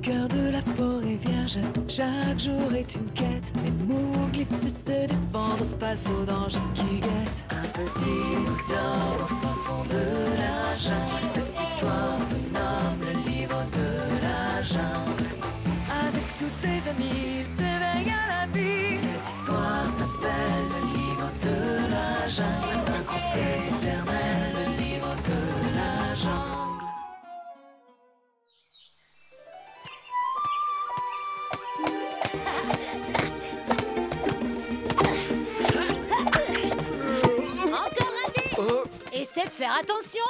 cœur de la forêt vierge, chaque jour est une quête. Les mots glissent et se défendre face aux dangers qui guettent. Un petit bout d'or au fin fond de la jungle. Cette histoire se nomme le livre de la jungle. Avec tous ses amis, il s'éveille à la vie. Cette histoire s'appelle le livre de la jungle. Un conte éternel, le livre de la jungle. Encore raté. Essaie de faire attention.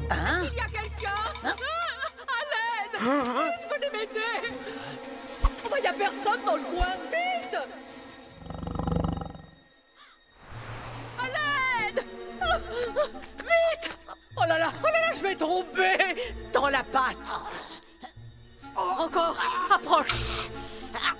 Il y a quelqu'un à l'aide. Vite, venez m'aider. Oh, il n'y a personne dans le coin. Vite. À l'aide. Vite. Oh là là, je vais tomber dans la pâte. Encore, approche.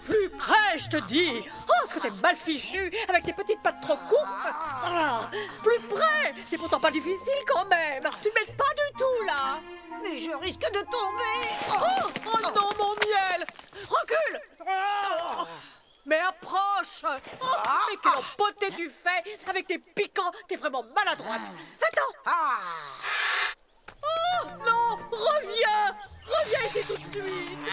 Plus près, je te dis. Oh, est-ce que t'es mal fichu avec tes petites pattes trop courtes. Ah, plus près. C'est pourtant pas difficile quand même. Tu m'aides pas du tout, là. Mais je risque de tomber. Oh non, mon miel. Recule. Oh, mais approche. Oh, mais quelle beauté tu fais avec tes piquants. T'es vraiment maladroite. Va-t'en. Oh non, reviens ici tout de suite.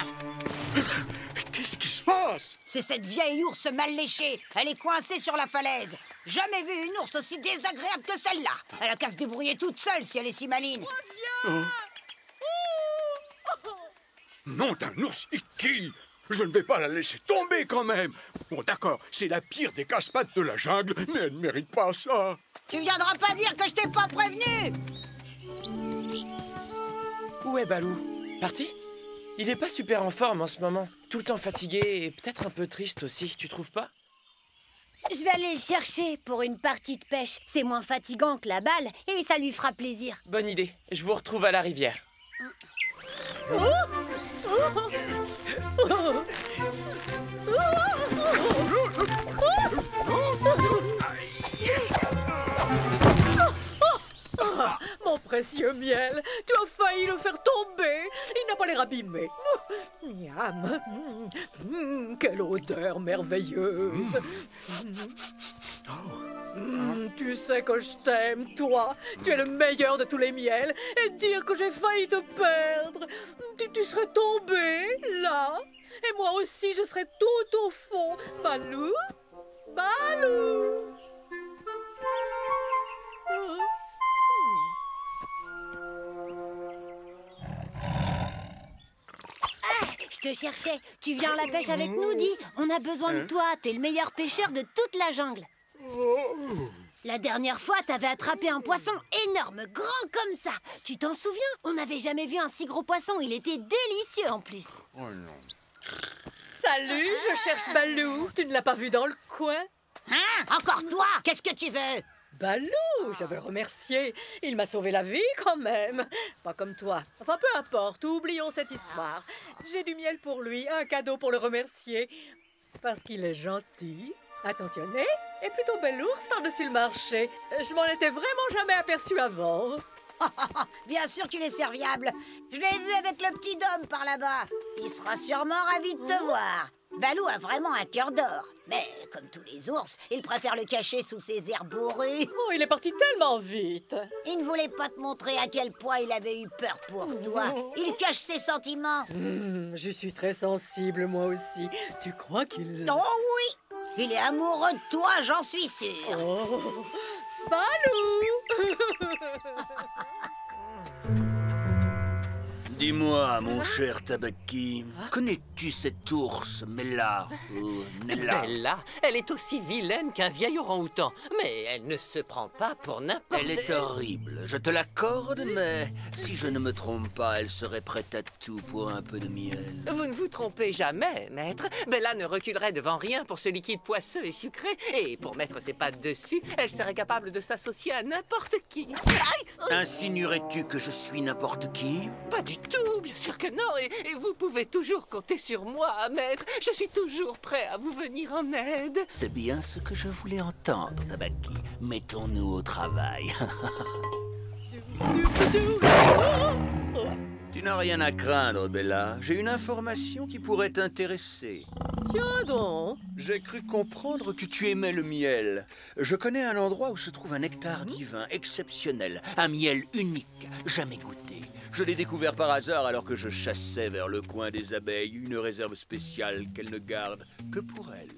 Qu'est-ce qui se passe? C'est cette vieille ours mal léchée. Elle est coincée sur la falaise. Jamais vu une ours aussi désagréable que celle-là. Elle a qu'à se débrouiller toute seule si elle est si maligne. Reviens. Nom d'un ours, qui? Je ne vais pas la laisser tomber quand même. Bon, d'accord, c'est la pire des casse-pattes de la jungle, mais elle ne mérite pas ça. Tu viendras pas dire que je t'ai pas prévenu. Où est Balou? Parti? Il est pas super en forme en ce moment. Tout le temps fatigué et peut-être un peu triste aussi, tu trouves pas? Je vais aller le chercher pour une partie de pêche. C'est moins fatigant que la balle et ça lui fera plaisir. Bonne idée, je vous retrouve à la rivière. Mon précieux miel, tu as failli le faire tomber. Il n'a pas l'air abîmé. Miam. Quelle odeur merveilleuse. Tu sais que je t'aime, toi. Tu es le meilleur de tous les miels. Et dire que j'ai failli te perdre. Tu serais tombé, là. Et moi aussi, je serais tout au fond. Balou, Balou. Je te cherchais. Tu viens à la pêche avec nous, dis. On a besoin de toi. T'es le meilleur pêcheur de toute la jungle. La dernière fois, t'avais attrapé un poisson énorme, grand comme ça. Tu t'en souviens? On n'avait jamais vu un si gros poisson. Il était délicieux en plus. Oh non. Salut, je cherche Balou. Tu ne l'as pas vu dans le coin? Hein? Encore toi? Qu'est-ce que tu veux? Balou, je veux le remercier. Il m'a sauvé la vie quand même. Pas comme toi. Enfin, peu importe, oublions cette histoire. J'ai du miel pour lui, un cadeau pour le remercier. Parce qu'il est gentil, attentionné et plutôt bel ours par-dessus le marché. Je m'en étais vraiment jamais aperçu avant. Bien sûr qu'il est serviable. Je l'ai vu avec le petit Dom par là-bas. Il sera sûrement ravi de te voir. Balou a vraiment un cœur d'or. Mais comme tous les ours, il préfère le cacher sous ses airs bourrus. Oh, il est parti tellement vite. Il ne voulait pas te montrer à quel point il avait eu peur pour toi. Il cache ses sentiments. Je suis très sensible, moi aussi. Tu crois qu'il... Oh oui! Il est amoureux de toi, j'en suis sûre. Oh, Balou. Dis-moi, mon cher Tabaki, connais-tu cet ours, Mella ou Nella? Bella, elle est aussi vilaine qu'un vieil orang-outan, mais elle ne se prend pas pour n'importe... Elle est horrible, je te l'accorde, mais si je ne me trompe pas, elle serait prête à tout pour un peu de miel. Vous ne vous trompez jamais, maître. Bella ne reculerait devant rien pour ce liquide poisseux et sucré. Et pour mettre ses pattes dessus, elle serait capable de s'associer à n'importe qui. Aïe! Insinuerais-tu que je suis n'importe qui? Pas du tout, bien sûr que non. Et vous pouvez toujours compter sur moi, maître. Je suis toujours prêt à vous venir en aide. C'est bien ce que je voulais entendre, Tabaki. Mettons-nous au travail. Tu n'as rien à craindre, Bella. J'ai une information qui pourrait t'intéresser. Tiens donc. J'ai cru comprendre que tu aimais le miel. Je connais un endroit où se trouve un nectar divin exceptionnel, un miel unique, jamais goûté. Je l'ai découvert par hasard alors que je chassais vers le coin des abeilles une réserve spéciale qu'elles ne gardent que pour elles.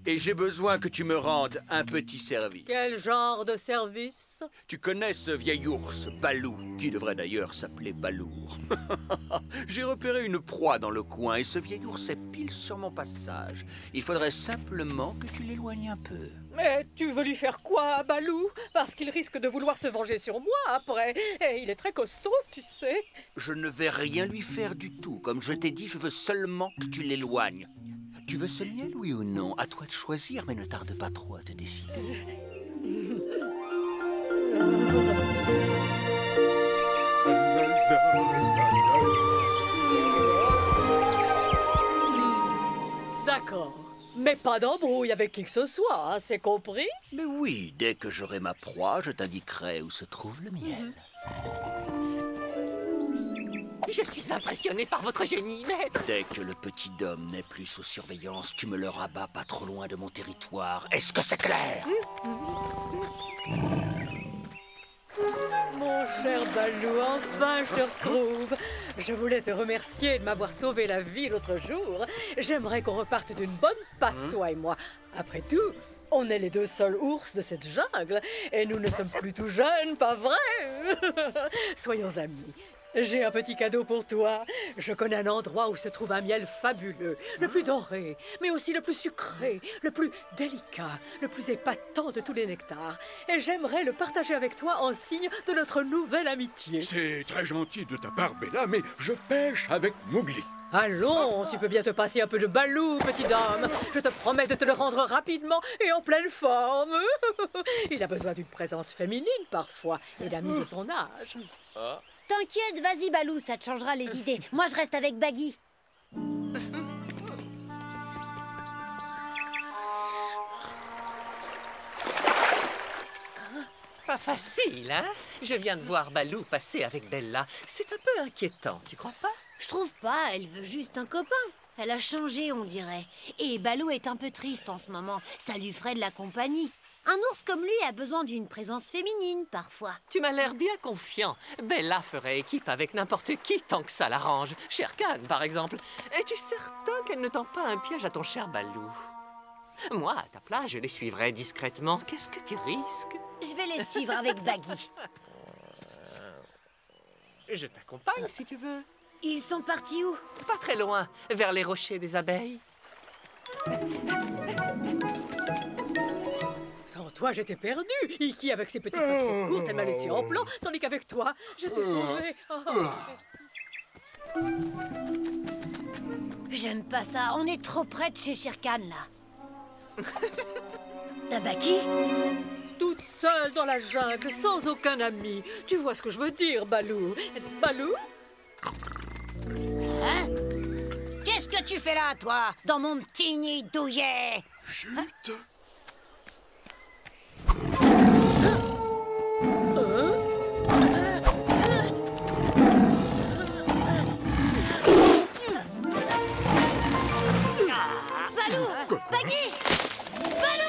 Et j'ai besoin que tu me rendes un petit service. Quel genre de service? Tu connais ce vieil ours, Balou, qui devrait d'ailleurs s'appeler Balour. J'ai repéré une proie dans le coin et ce vieil ours est pile sur mon passage. Il faudrait simplement que tu l'éloignes un peu. Mais tu veux lui faire quoi, Balou? Parce qu'il risque de vouloir se venger sur moi après. Et il est très costaud, tu sais. Je ne vais rien lui faire du tout. Comme je t'ai dit, je veux seulement que tu l'éloignes. Tu veux ce miel, oui ou non? À toi de choisir, mais ne tarde pas trop à te décider. D'accord. Mais pas d'embrouille avec qui que ce soit, hein, c'est compris? Mais oui, dès que j'aurai ma proie, je t'indiquerai où se trouve le miel. Je suis impressionné par votre génie, maître. Dès que le petit Dom n'est plus sous surveillance, tu me le rabats pas trop loin de mon territoire. Est-ce que c'est clair? Mon cher Balou, enfin je te retrouve. Je voulais te remercier de m'avoir sauvé la vie l'autre jour. J'aimerais qu'on reparte d'une bonne patte, toi et moi. Après tout, on est les deux seuls ours de cette jungle. Et nous ne sommes plus tout jeunes, pas vrai? Soyons amis. J'ai un petit cadeau pour toi. Je connais un endroit où se trouve un miel fabuleux, le plus doré, mais aussi le plus sucré, le plus délicat, le plus épatant de tous les nectars. Et j'aimerais le partager avec toi en signe de notre nouvelle amitié. C'est très gentil de ta part, Bella, mais je pêche avec Mowgli. Allons, tu peux bien te passer un peu de Balou, petit homme. Je te promets de te le rendre rapidement et en pleine forme. Il a besoin d'une présence féminine parfois et d'amis de son âge. T'inquiète, vas-y Balou, ça te changera les idées. Moi, je reste avec Baggy. Pas facile, hein? Je viens de voir Balou passer avec Bella. C'est un peu inquiétant, tu crois pas? Je trouve pas, elle veut juste un copain. Elle a changé, on dirait. Et Balou est un peu triste en ce moment. Ça lui ferait de la compagnie. Un ours comme lui a besoin d'une présence féminine, parfois. Tu m'as l'air bien confiant. Bella ferait équipe avec n'importe qui tant que ça l'arrange. Shere Khan, par exemple. Es-tu certain qu'elle ne tend pas un piège à ton cher Balou? Moi, à ta place, je les suivrais discrètement. Qu'est-ce que tu risques? Je vais les suivre avec Baggy. Je t'accompagne si tu veux. Ils sont partis où? Pas très loin, vers les rochers des abeilles. Sans toi, j'étais perdue. Iki, avec ses petites pattes trop courtes, elle m'a laissé en plan, tandis qu'avec toi, j'étais sauvée. J'aime pas ça. On est trop près de chez Shere Khan, là. Tabaki? Toute seule dans la jungle, sans aucun ami. Tu vois ce que je veux dire, Balou? Balou? Hein? Qu'est-ce que tu fais là, toi, dans mon petit nid douillet? Chut! Balou! Baggy! Balou!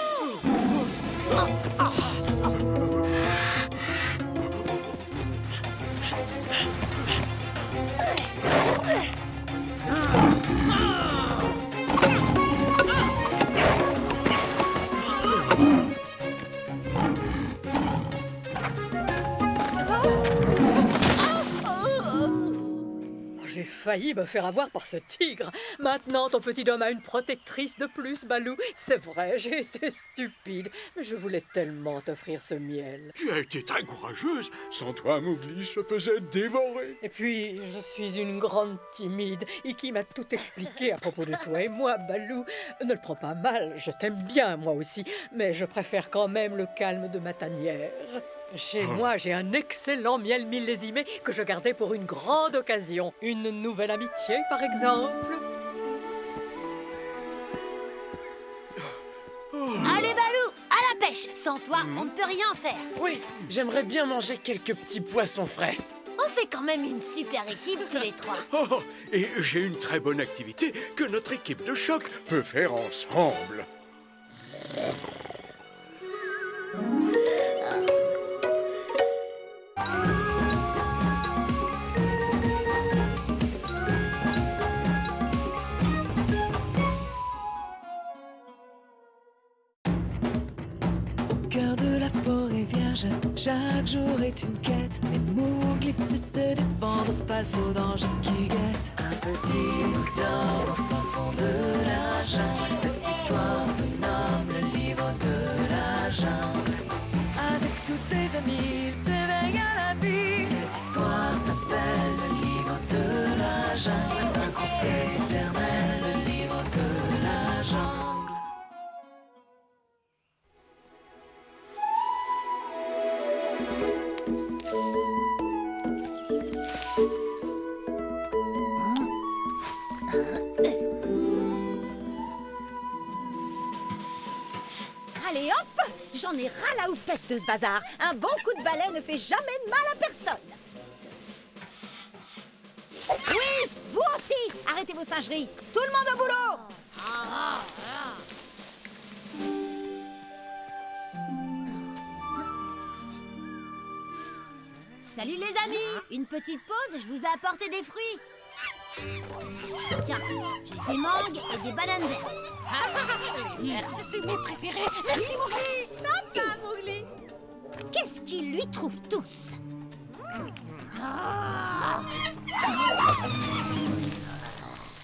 failli me faire avoir par ce tigre. Maintenant, ton petit homme a une protectrice de plus, Balou. C'est vrai, j'ai été stupide, mais je voulais tellement t'offrir ce miel. Tu as été très courageuse. Sans toi, Mowgli se faisait dévorer. Et puis, je suis une grande timide. Iki m'a tout expliqué à propos de toi et moi, Balou. Ne le prends pas mal, je t'aime bien, moi aussi, mais je préfère quand même le calme de ma tanière. Chez moi, j'ai un excellent miel millésimé que je gardais pour une grande occasion. Une nouvelle amitié, par exemple. Allez, Balou, à la pêche. Sans toi, on ne peut rien faire. Oui, j'aimerais bien manger quelques petits poissons frais. On fait quand même une super équipe tous les trois. Oh, et j'ai une très bonne activité que notre équipe de choc peut faire ensemble. Au cœur de la forêt vierge, chaque jour est une quête. Les Mowgli sait se défendre face aux dangers qui guettent. Un petit bout d'or au fin fond de la jungle. Cette histoire se nomme le livre de la jungle. Avec tous ses amis, il s'éveille à la vie. Cette histoire s'appelle le livre de la jungle. Un conte éternel, le livre de la jungle. Allez hop, j'en ai ras la houppette de ce bazar. Un bon coup de balai ne fait jamais de mal à personne. Oui, vous aussi, arrêtez vos singeries. Tout le monde au boulot. Salut les amis. Une petite pause, je vous ai apporté des fruits. Tiens, j'ai des mangues et des bananes vertes. C'est mes préférés. Merci, Mowgli. Sympa, Mowgli. Qu'est-ce qu'ils lui trouvent tous?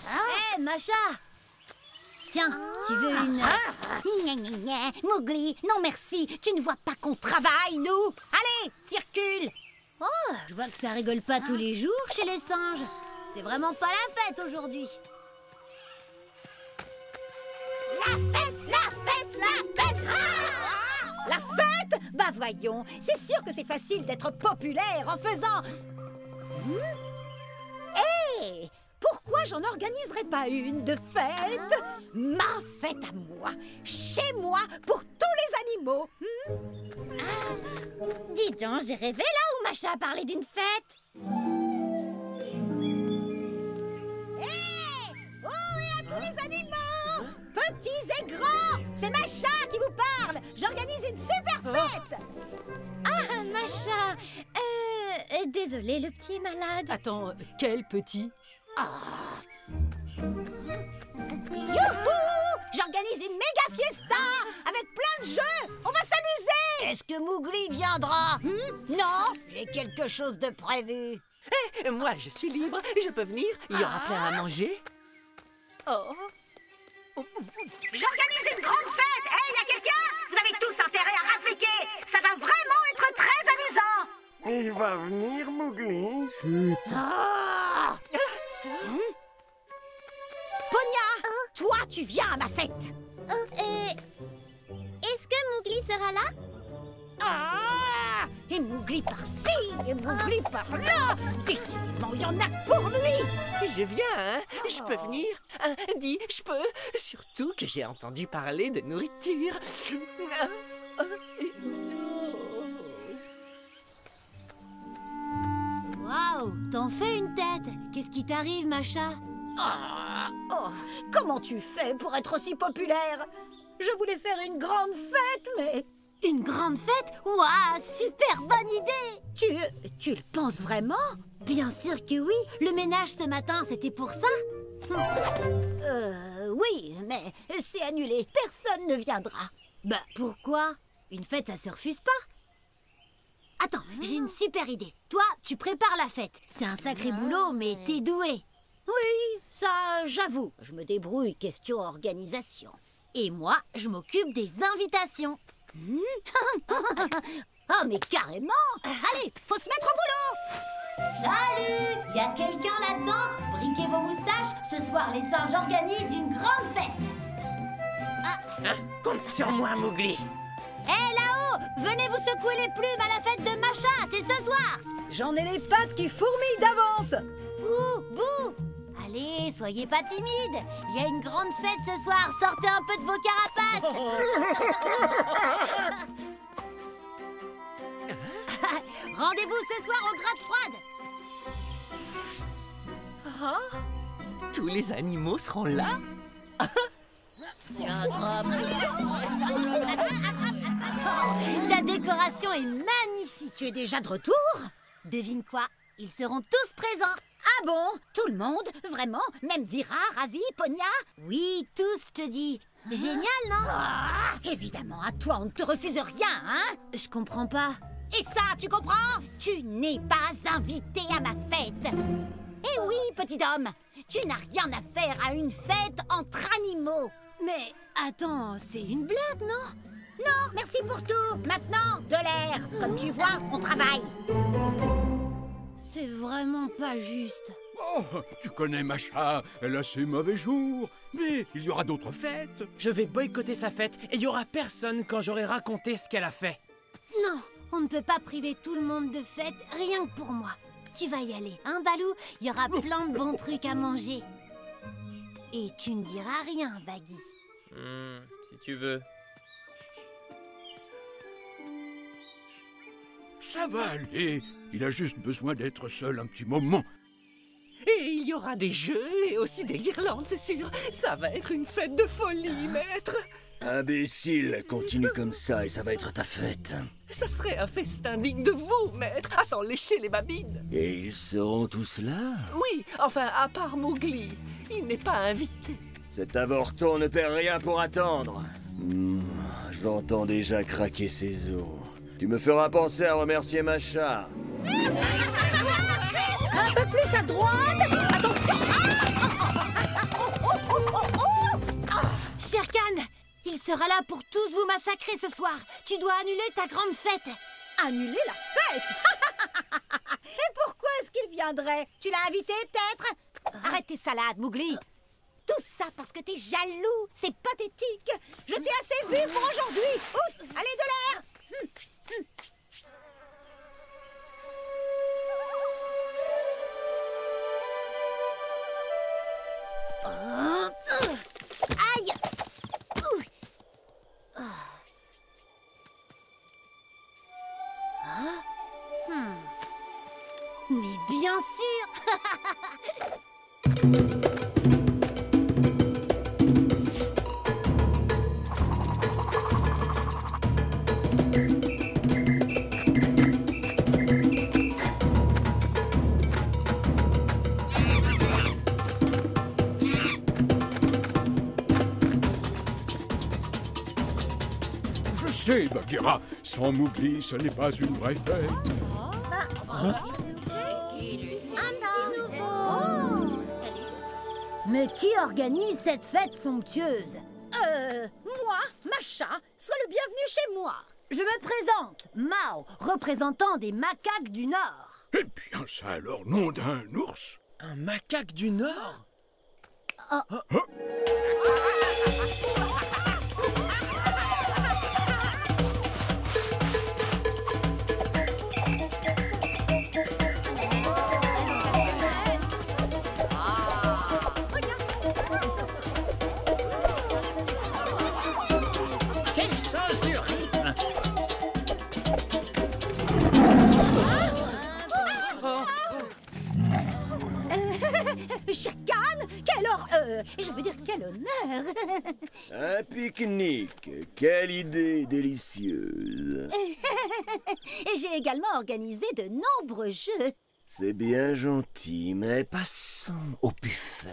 Hé, Macha. Tiens, tu veux une... Gna, gna, gna. Mowgli, non merci. Tu ne vois pas qu'on travaille, nous. Allez, circule. Oh, je vois que ça rigole pas tous les jours chez les singes. C'est vraiment pas la fête aujourd'hui. La fête, la fête, la fête. La fête? Bah voyons, c'est sûr que c'est facile d'être populaire en faisant... Hé, pourquoi j'en organiserais pas une de fête? Ma fête à moi, chez moi, pour tous les animaux. Dis donc, j'ai rêvé là où Macha a parlé d'une fête. Hé, oh, et à tous les animaux, petits et grands, c'est Macha qui vous parle. J'organise une super fête. Ah, Macha. Désolée, le petit est malade. Attends, quel petit? Youhou! J'organise une méga fiesta avec plein de jeux. On va s'amuser. Est-ce que Mowgli viendra? Non, j'ai quelque chose de prévu. Moi, je suis libre, je peux venir. Il y aura plein à manger. Oh. J'organise une grande fête. Hé, y a quelqu'un? Vous avez tous intérêt à répliquer. Ça va vraiment être très amusant. Il va venir, Mowgli. Ponia, toi, tu viens à ma fête. Est-ce que Mowgli sera là? Et Mowgli par-ci, et Mowgli par-là. Décidément, il y en a pour lui. Je viens, hein? Je peux venir? Dis, je peux? Surtout que j'ai entendu parler de nourriture. Waouh, t'en fais une tête. Qu'est-ce qui t'arrive, Macha? Comment tu fais pour être aussi populaire? Je voulais faire une grande fête, mais... Une grande fête? Waouh, super bonne idée! Tu le penses vraiment? Bien sûr que oui. Le ménage ce matin, c'était pour ça. Oui, mais c'est annulé. Personne ne viendra. Bah, pourquoi? Une fête, ça se refuse pas. Attends, j'ai une super idée. Toi, tu prépares la fête. C'est un sacré boulot, mais t'es doué. Oui, ça, j'avoue. Je me débrouille question organisation. Et moi, je m'occupe des invitations. Oh, mais carrément. Allez, faut se mettre au boulot. Salut! Y a quelqu'un là-dedans? Briquez vos moustaches, ce soir les singes organisent une grande fête. Compte sur moi, Mowgli. Hé là-haut! Venez vous secouer les plumes à la fête de Macha, c'est ce soir! J'en ai les pattes qui fourmillent d'avance. Ouh, bouh! Allez, soyez pas timides. Il y a une grande fête ce soir, sortez un peu de vos carapaces. Rendez-vous ce soir aux grottes froides. Tous les animaux seront là. Ta décoration est magnifique. Tu es déjà de retour? Devine quoi? Ils seront tous présents. Ah bon? Tout le monde? Vraiment? Même Vira, Ravi, Ponia? Oui, tous, je te dis. Génial, non? Ah, évidemment, à toi, on ne te refuse rien, hein? Je comprends pas. Et ça, tu comprends? Tu n'es pas invité à ma fête. Eh oui, petit homme, tu n'as rien à faire à une fête entre animaux. Mais attends, c'est une blague, non? Non, merci pour tout. Maintenant, de l'air. Comme tu vois, on travaille. C'est vraiment pas juste. Oh, tu connais Macha, elle a ses mauvais jours. Mais il y aura d'autres fêtes. Je vais boycotter sa fête et il y aura personne quand j'aurai raconté ce qu'elle a fait. Non, on ne peut pas priver tout le monde de fête, rien que pour moi. Tu vas y aller, hein, Balou? Il y aura plein de bons trucs à manger. Et tu ne diras rien, Baggy. Si tu veux. Ça va aller. Il a juste besoin d'être seul un petit moment. Et il y aura des jeux et aussi des guirlandes, c'est sûr. Ça va être une fête de folie, maître. Imbécile, continue comme ça et ça va être ta fête. Ça serait un festin digne de vous, maître, à s'en lécher les babines. Et ils seront tous là? Oui, enfin, à part Mowgli. Il n'est pas invité. Cet avorton ne perd rien pour attendre. J'entends déjà craquer ses os. Tu me feras penser à remercier Macha. Un peu plus à droite. Attention. Shere Khan, il sera là pour tous vous massacrer ce soir. Tu dois annuler ta grande fête. Annuler la fête. Et pourquoi est-ce qu'il viendrait? Tu l'as invité, peut-être? Arrête tes salades, Mowgli. Tout ça parce que t'es jaloux. C'est pathétique. Je t'ai assez vu pour aujourd'hui. Oups, allez, de l'air. Aïe! Mais bien sûr! Je sais, Bagheera, sans Mowgli, ce n'est pas une vraie fête. Mais qui organise cette fête somptueuse? Moi, Macha, sois le bienvenu chez moi. Je me présente, Mao, représentant des macaques du Nord. Eh bien, ça alors, nom d'un ours. Un macaque du Nord? Quel sens du rythme! Shere Khan, je veux dire, quel honneur. Un pique-nique, quelle idée délicieuse. Et j'ai également organisé de nombreux jeux. C'est bien gentil, mais passons au buffet.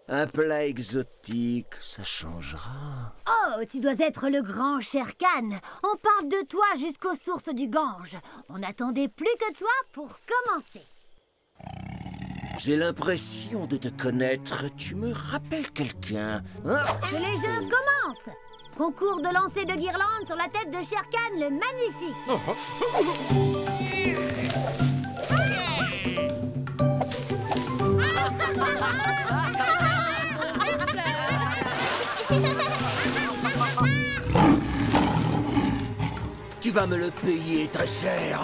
Un plat exotique, ça changera. Oh, tu dois être le grand Shere Khan. On parle de toi jusqu'aux sources du Gange. On n'attendait plus que toi pour commencer. J'ai l'impression de te connaître. Tu me rappelles quelqu'un, hein? Que les jeux commencent. Concours de lancer de guirlandes sur la tête de Shere Khan, le magnifique. Tu vas me le payer très cher.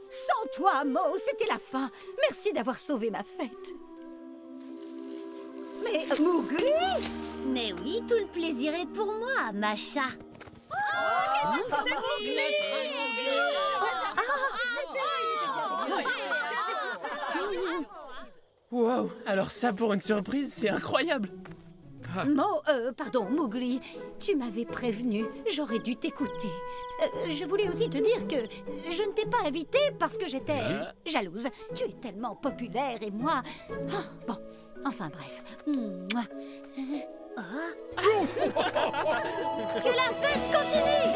Sans toi, Mo, c'était la fin. Merci d'avoir sauvé ma fête. Mais Mowgli! Mais oui, tout le plaisir est pour moi, Masha. Wow, alors ça pour une surprise, c'est incroyable. Pardon, Mowgli, tu m'avais prévenu, j'aurais dû t'écouter. Je voulais aussi te dire que je ne t'ai pas invité parce que j'étais jalouse. Tu es tellement populaire et moi... Ah, bon, enfin bref. Mouah. Que la fête continue.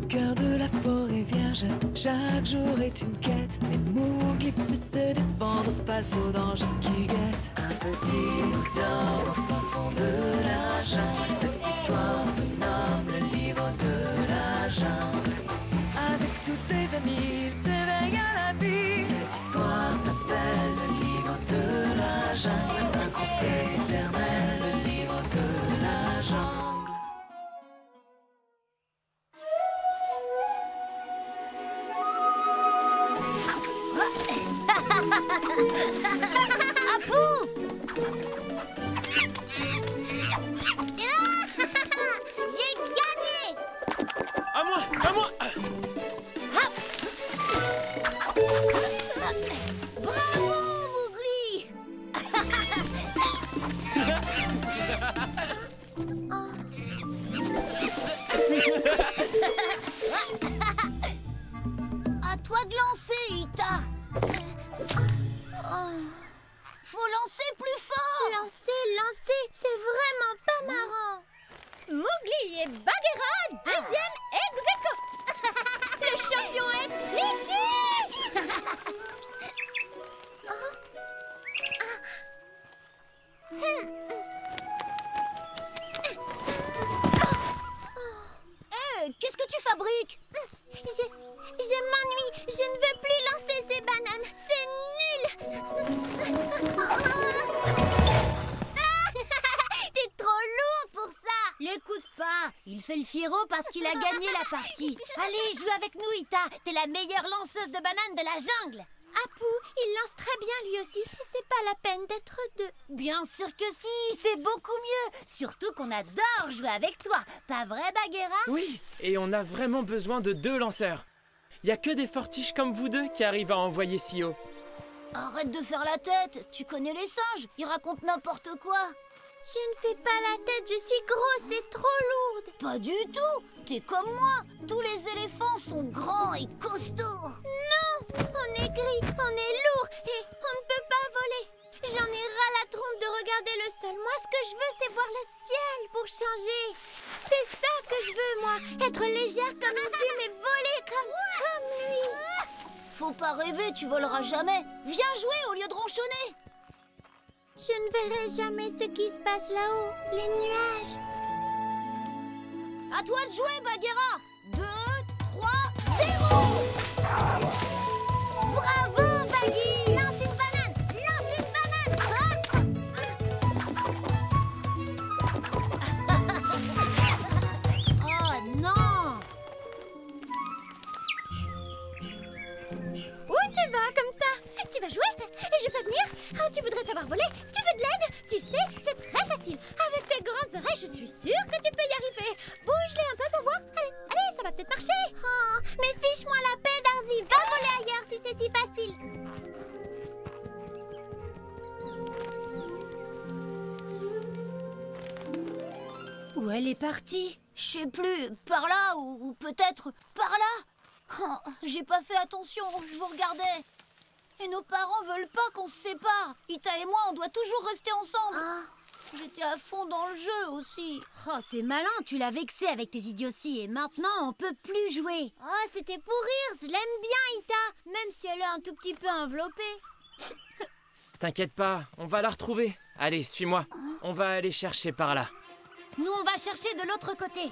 Cœur de la forêt vierge, chaque jour est une quête. Mais Mowgli sait se défendre face aux dangers qui guettent. Un petit bout d'or au fin fond de la jungle. Cette histoire se nomme le livre de la jungle. Avec tous ses amis, il s'éveille à la vie. Cette histoire s'appelle le livre de la jungle. Un conte éternel, le livre de la jungle. Apu! J'ai gagné! À moi, à moi. Bravo, Mowgli! À toi de lancer, Ita. Faut lancer plus fort. Lancer, c'est vraiment pas marrant. Mowgli et Bagheera, deuxième ex-aequo. Le champion est Tricky. Qu'est-ce que tu fabriques? Je m'ennuie. Je ne veux plus lancer ces bananes. C'est nul. T'es trop lourd pour ça. L'écoute pas. Il fait le fiero parce qu'il a gagné la partie. Allez, joue avec nous, Ita. T'es la meilleure lanceuse de bananes de la jungle. Apu, il lance très bien lui aussi. C'est pas la peine d'être deux. Bien sûr que si, c'est beaucoup mieux. Surtout qu'on adore jouer avec toi. Pas vrai, Bagheera? Oui, et on a vraiment besoin de 2 lanceurs. Il y a que des fortiches comme vous deux qui arrivent à envoyer si haut. Arrête de faire la tête. Tu connais les singes, ils racontent n'importe quoi. Je ne fais pas la tête, je suis grosse et trop lourde. Pas du tout. T'es comme moi. Tous les éléphants sont grands et costauds. Non, on est gris, on est lourd et on ne peut pas voler. J'en ai ras la trompe de regarder le sol. Moi, ce que je veux, c'est voir le ciel pour changer. C'est ça que je veux, moi. Être légère comme une plume et voler comme lui. Faut pas rêver, tu voleras jamais. Viens jouer au lieu de ronchonner. Je ne verrai jamais ce qui se passe là-haut, les nuages. À toi de jouer, Bagheera. 2, 3, 0. Bravo, Baggy. Lance une banane. Lance une banane. Oh non. tu vas comme ça? Tu vas jouer? Et je peux venir? Ah, tu voudrais savoir voler? Tu veux de l'aide? Tu sais, c'est très facile. Avec tes grandes oreilles, je suis sûre que tu peux y arriver. Bouge-les un peu pour voir. Allez, allez, ça va peut-être marcher. Oh, mais fiche-moi la paix, Darzy. Va voler ailleurs si c'est si facile. Où elle est partie? Je sais plus, par là ou peut-être par là. Oh, j'ai pas fait attention, je vous regardais. Et nos parents veulent pas qu'on se sépare. Ita et moi, on doit toujours rester ensemble. J'étais à fond dans le jeu aussi. Oh, c'est malin, tu l'as vexé avec tes idioties et maintenant on peut plus jouer. Oh, c'était pour rire, je l'aime bien, Ita, même si elle est un tout petit peu enveloppée. T'inquiète pas, on va la retrouver. Allez, suis-moi. On va aller chercher par là. Nous, on va chercher de l'autre côté.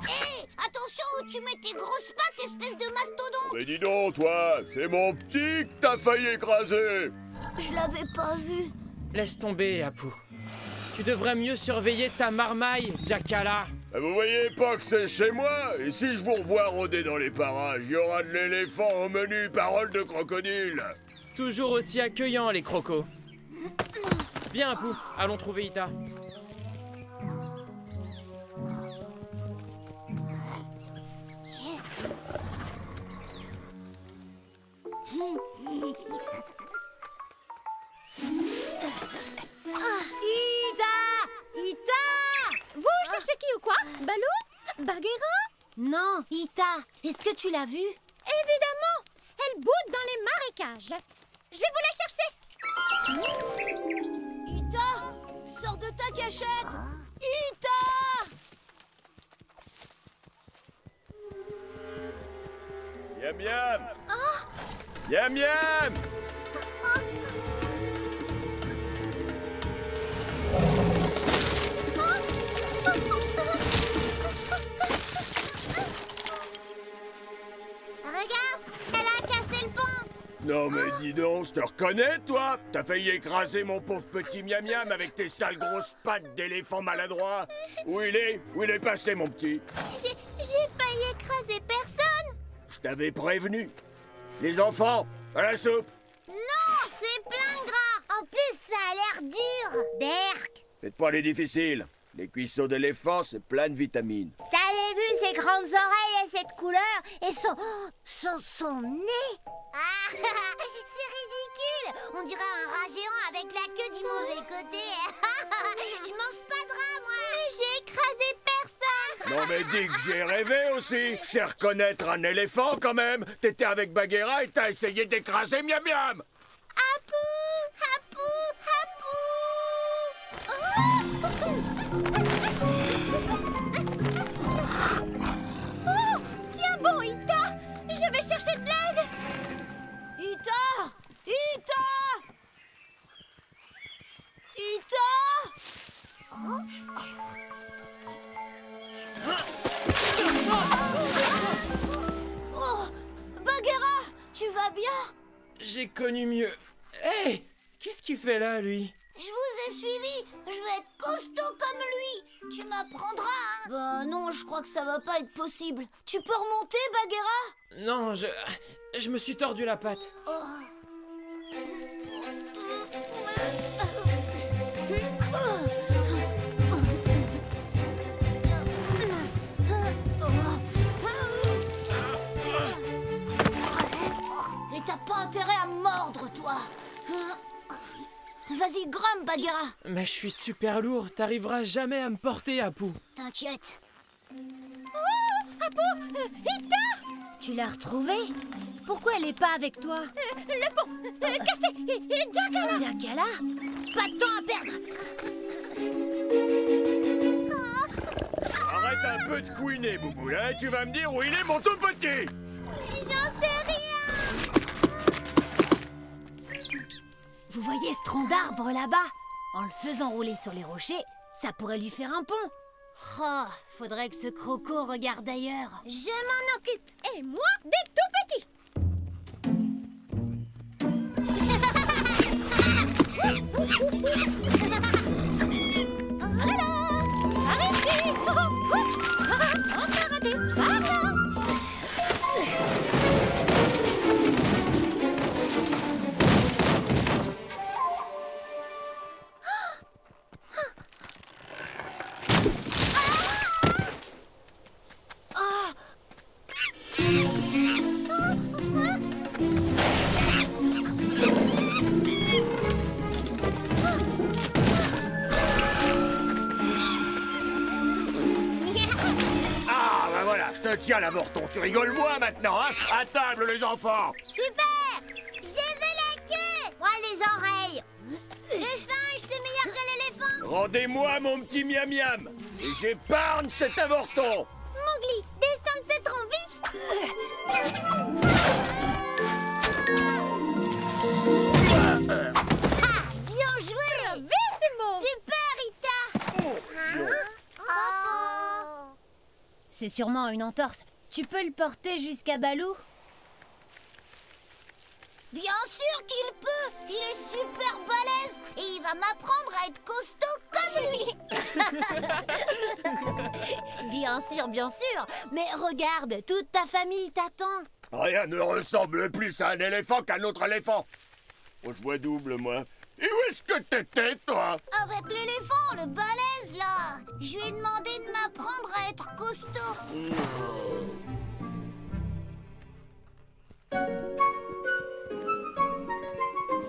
Hé, attention où tu mets tes grosses pattes, espèce de mastodonte. Mais dis donc, toi, c'est mon petit que t'as failli écraser. Je l'avais pas vu. Laisse tomber, Apu. Tu devrais mieux surveiller ta marmaille, Jackala. Vous voyez pas que c'est chez moi? Et si je vous revois rôder dans les parages, il y aura de l'éléphant au menu, parole de crocodile. Toujours aussi accueillants, les crocos. Viens, Apu, allons trouver Ita. Ita! Vous cherchez qui ou quoi? Balou? Bagheera? Non, Ita. Est-ce que tu l'as vue? Évidemment! Elle boude dans les marécages. Je vais vous la chercher. Ita, sors de ta cachette. Ita! Yam yam. Yam yam. Regarde, elle a cassé le pont. Non mais dis donc, je te reconnais toi. T'as failli écraser mon pauvre petit miam miam avec tes sales grosses pattes d'éléphant maladroit. Où il est? Où il est passé mon petit? J'ai failli écraser personne. Je t'avais prévenu. Les enfants, à la soupe. Non, c'est plein gras. En plus, ça a l'air dur. Berk. Faites pas les difficiles. Les cuissons d'éléphant, c'est plein de vitamines. T'avais vu ses grandes oreilles et cette couleur et son nez? Ah, c'est ridicule. On dirait un rat géant avec la queue du mauvais côté. Je mange pas de rat, moi. Mais j'ai écrasé personne. Non mais dis que j'ai rêvé aussi. Je sais reconnaître un éléphant quand même. T'étais avec Bagheera et t'as essayé d'écraser Miam Miam. Apu, Apu, Apu. Oh, tiens bon, Ita. Je vais chercher de l'aide. Ita! Ita! Ita! Oh, Bagheera, tu vas bien? J'ai connu mieux. Hé, qu'est-ce qu'il fait là, lui? Je vous ai suivi. Je vais être costaud comme lui. Tu m'apprendras, hein? Bah non, je crois que ça va pas être possible. Tu peux remonter, Bagheera? Non, je me suis tordu la patte. Et t'as pas intérêt à me mordre, toi. Vas-y, grimpe, Bagheera. Mais je suis super lourd, t'arriveras jamais à me porter, Apu. T'inquiète. Oh, Apu, Ita! Tu l'as retrouvée? Pourquoi elle est pas avec toi? Le pont, cassé, et Jackala! Jackala? Pas de temps à perdre. Arrête un peu de couiner, Bouboule, hein? Tu vas me dire où il est, mon tout petit. J'en sais rien. Vous voyez ce tronc d'arbre là-bas? En le faisant rouler sur les rochers, ça pourrait lui faire un pont. Oh, faudrait que ce croco regarde ailleurs. Je m'en occupe. Et moi, des tout petits. Voilà. Par ici. Encore raté. Par là. je te tiens l'avorton. Tu rigoles moi maintenant, hein? À table, les enfants. Super! J'ai vu la queue! Moi, les oreilles! Le singe, c'est meilleur que l'éléphant! Rendez-moi mon petit miam-miam. Et j'épargne cet avorton. Mowgli, descends de ce tronc, vite! Bien joué! Bravissimo! Super, Rita! C'est sûrement une entorse. Tu peux le porter jusqu'à Balou? Bien sûr qu'il peut! Il est super balèze et il va m'apprendre à être costaud comme lui! Bien sûr, mais regarde, toute ta famille t'attend! Rien ne ressemble plus à un éléphant qu'à un autre éléphant. Oh, je vois double, moi. Et où est-ce que t'étais, toi? Avec l'éléphant, le balèze, là! Je lui ai demandé de m'apprendre à être costaud!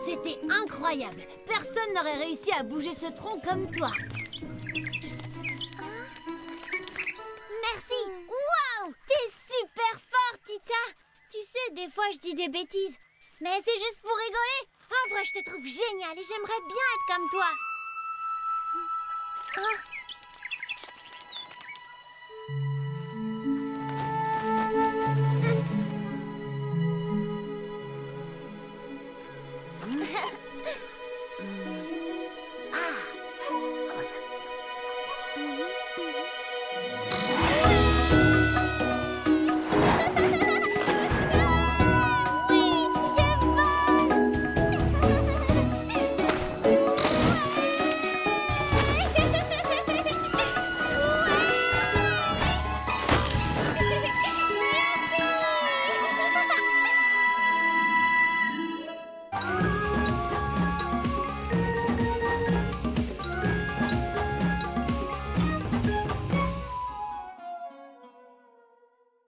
C'était incroyable! Personne n'aurait réussi à bouger ce tronc comme toi! Merci! Waouh! T'es super fort, Tita! Tu sais, des fois je dis des bêtises, mais c'est juste pour rigoler! En vrai, je te trouve génial et j'aimerais bien être comme toi!